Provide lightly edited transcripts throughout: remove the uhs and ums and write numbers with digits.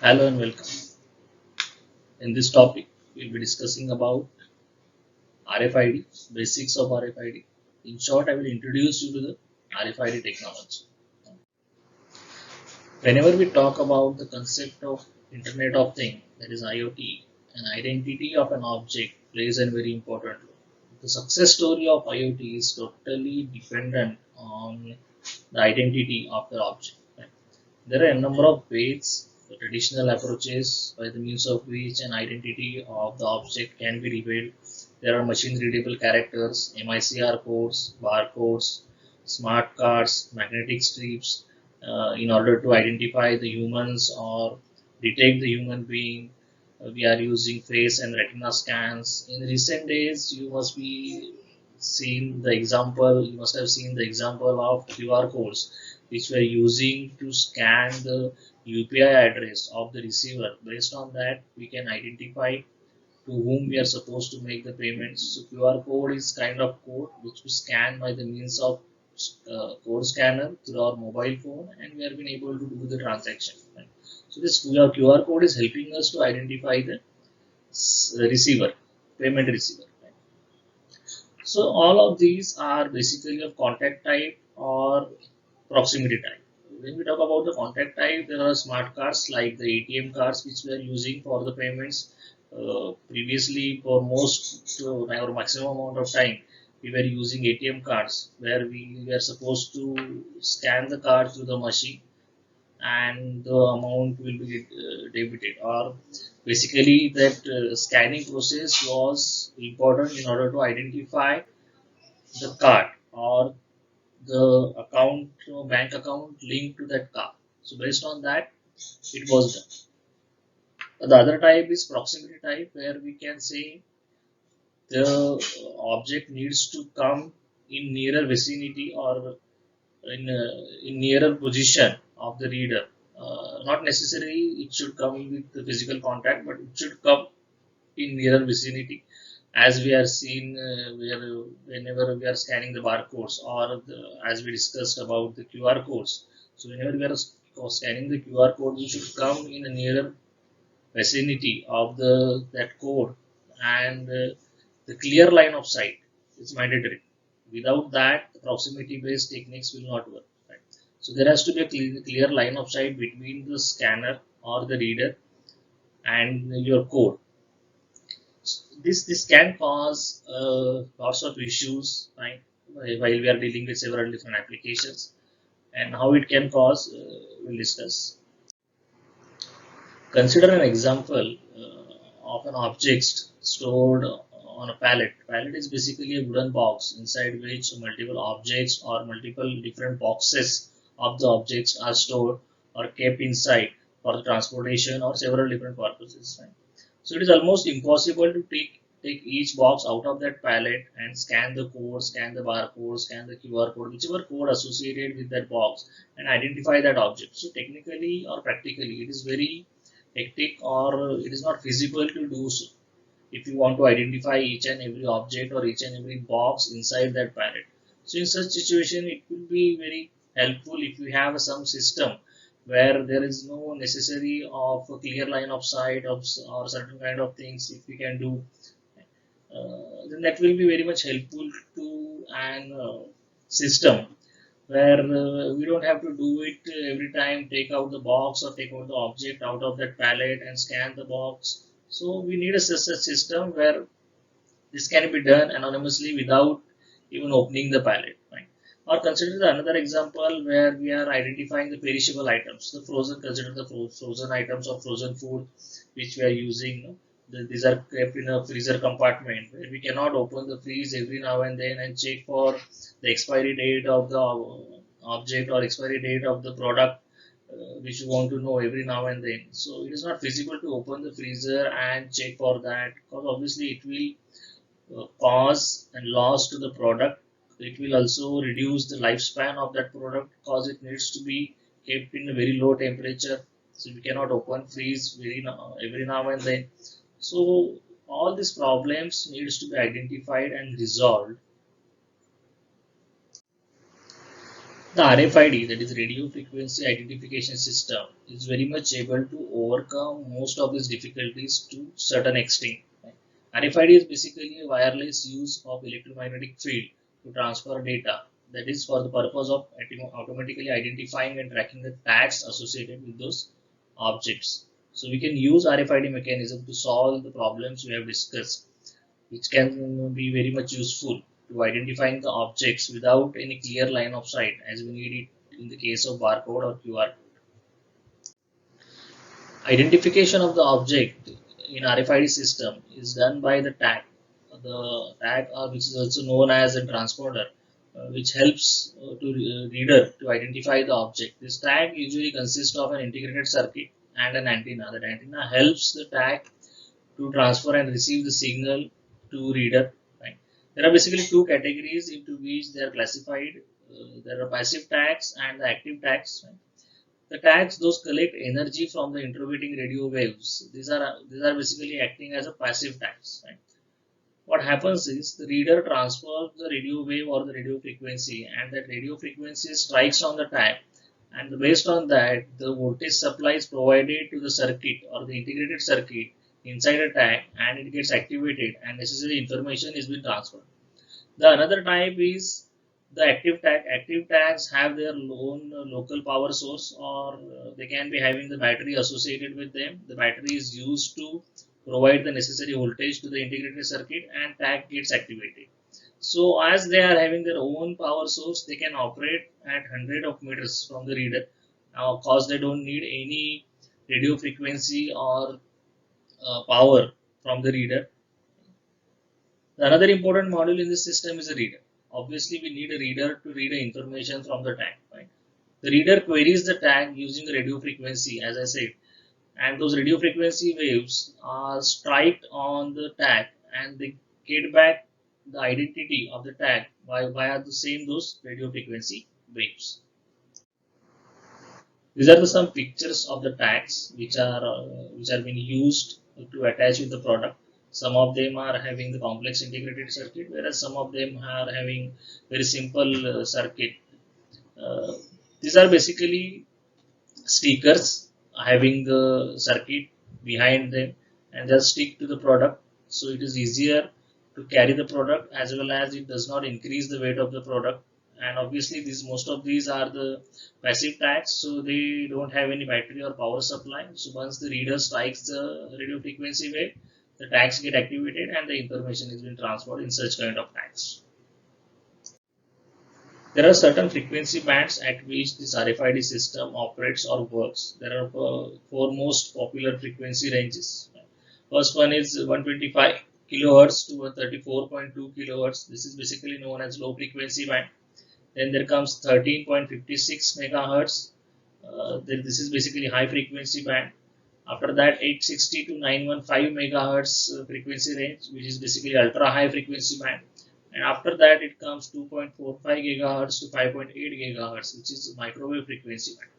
Hello and welcome. In this topic, we'll be discussing about RFID, basics of RFID. In short, I will introduce you to the RFID technology. Whenever we talk about the concept of Internet of Things, that is IoT, an identity of an object plays a very important role. The success story of IoT is totally dependent on the identity of the object. There are a number of ways, the traditional approaches by the means of which an identity of the object can be revealed. There are machine readable characters, MICR codes, barcodes, smart cards, magnetic strips, in order to identify the humans or detect the human being. We are using face and retina scans. In recent days, you must have seen the example of QR codes which we are using to scan the UPI address of the receiver. Based on that, we can identify to whom we are supposed to make the payments. So QR code is kind of code which we scan by the means of code scanner through our mobile phone, and we have been able to do the transaction. Right? So this QR code is helping us to identify the receiver, payment receiver. Right? So all of these are basically of contact type or proximity type. When we talk about the contact type, there are smart cards like the ATM cards which we are using for the payments. Previously, for most or maximum amount of time, we were using ATM cards where we were supposed to scan the card through the machine and the amount will be debited. Or basically, that scanning process was important in order to identify the card or the account, bank account linked to that card. So based on that, it was done. The other type is proximity type, where we can say the object needs to come in nearer vicinity or in nearer position of the reader. Not necessarily it should come with the physical contact, but it should come in nearer vicinity, as we are seen whenever we are scanning the barcodes or as we discussed about the QR codes. So whenever we are scanning the QR code, we should come in a nearer vicinity of the that code, and the clear line of sight is mandatory. Without that, the proximity based techniques will not work. Right? So there has to be a clear line of sight between the scanner or the reader and your code. This can cause lots of issues, right, while we are dealing with several different applications, and how it can cause, we'll discuss. Consider an example of an object stored on a pallet. Pallet is basically a wooden box inside which multiple objects or multiple different boxes of the objects are stored or kept inside for the transportation or several different purposes. Right? So it is almost impossible to take each box out of that pallet and scan the code, scan the barcode, scan the QR code, whichever code associated with that box, and identify that object. So technically or practically, it is very hectic, or it is not feasible to do so if you want to identify each and every object or each and every box inside that pallet. So in such situation, it will be very helpful if you have some system where there is no necessary of a clear line of sight of or certain kind of things. If we can do, then that will be very much helpful to an system where we don't have to do it every time, take out the box or take out the object out of that palette and scan the box. So we need a such system where this can be done anonymously without even opening the palette. Right? Or consider another example where we are identifying the perishable items, the frozen, consider the frozen items or frozen food which we are using. These are kept in a freezer compartment where we cannot open the freeze every now and then and check for the expiry date of the object or expiry date of the product, which you want to know every now and then. So it is not feasible to open the freezer and check for that, because obviously it will cause and loss to the product. It will also reduce the lifespan of that product because it needs to be kept in a very low temperature. So we cannot open freeze every now and then. So all these problems needs to be identified and resolved. The RFID, that is radio frequency identification system, is very much able to overcome most of these difficulties to certain extent. RFID is basically a wireless use of electromagnetic field to transfer data. That is for the purpose of automatically identifying and tracking the tags associated with those objects. So we can use RFID mechanism to solve the problems we have discussed, which can be very much useful to identifying the objects without any clear line of sight as we need it in the case of barcode or QR. Identification of the object in RFID system is done by the tag. The tag, which is also known as a transponder, which helps to reader to identify the object. This tag usually consists of an integrated circuit and an antenna. That antenna helps the tag to transfer and receive the signal to reader. Right? There are basically two categories into which they are classified. There are passive tags and the active tags. Right? The tags those collect energy from the interrogating radio waves. These are basically acting as a passive tags. Right? What happens is the reader transfers the radio wave or the radio frequency, and that radio frequency strikes on the tag. And based on that, the voltage supply is provided to the circuit or the integrated circuit inside a tag, and it gets activated, and necessary information is being transferred. The another type is the active tag. Active tags have their own local power source, or they can be having the battery associated with them. The battery is used to provide the necessary voltage to the integrated circuit, and tag gets activated. So as they are having their own power source, they can operate at 100 of meters from the reader, cause they don't need any radio frequency or power from the reader. Another important module in this system is a reader. Obviously, we need a reader to read the information from the tag. Right? The reader queries the tag using the radio frequency, as I said, and those radio frequency waves are striked on the tag, and they get back the identity of the tag via the same those radio frequency waves. These are the some pictures of the tags which are being used to attach with the product. Some of them are having the complex integrated circuit, whereas some of them are having very simple circuit. Uh, these are basically stickers having the circuit behind them, and just stick to the product, so it is easier to carry the product as well as it does not increase the weight of the product. And obviously these most of these are the passive tags, so they don't have any battery or power supply. So once the reader strikes the radio frequency wave, the tags get activated and the information is being transferred in such kind of tags. There are certain frequency bands at which this RFID system operates or works. There are four most popular frequency ranges. First one is 125 kilohertz to 134.2 kilohertz. This is basically known as low frequency band. Then there comes 13.56 megahertz. This is basically high frequency band. After that, 860 to 915 megahertz frequency range, which is basically ultra high frequency band. And after that, it comes 2.45 gigahertz to 5.8 gigahertz, which is microwave frequency band.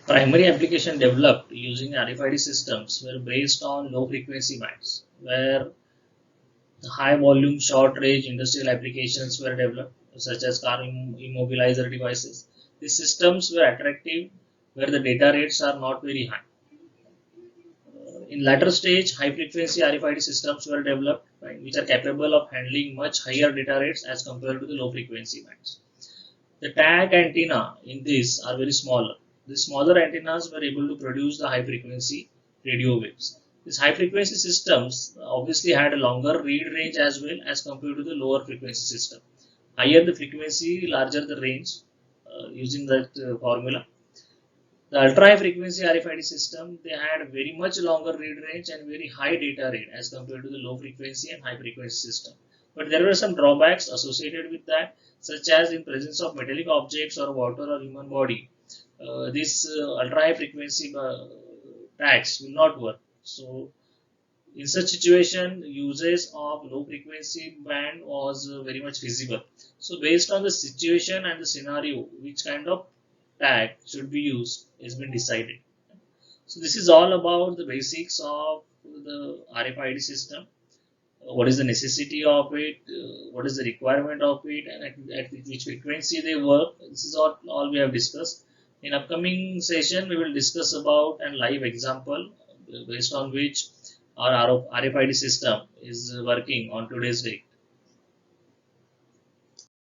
Primary application developed using RFID systems were based on low frequency bands, where the high volume, short range industrial applications were developed, such as car immobilizer devices. These systems were attractive where the data rates are not very high. In later stage, high frequency RFID systems were developed, right, which are capable of handling much higher data rates as compared to the low frequency bands. The tag antenna in this are very smaller. The smaller antennas were able to produce the high frequency radio waves. These high frequency systems obviously had a longer read range as well as compared to the lower frequency system. Higher the frequency, larger the range, using that formula. The ultra high frequency RFID system, they had very much longer read range and very high data rate as compared to the low frequency and high frequency system. But there were some drawbacks associated with that, such as in presence of metallic objects or water or human body. This ultra high frequency tags will not work. So in such situation, uses of low frequency band was very much feasible. So based on the situation and the scenario, which kind of tag should be used has been decided. So this is all about the basics of the RFID system. what is the necessity of it, what is the requirement of it, and at which frequency they work. This is all we have discussed. In upcoming session, we will discuss about a live example based on which our RFID system is working on today's date.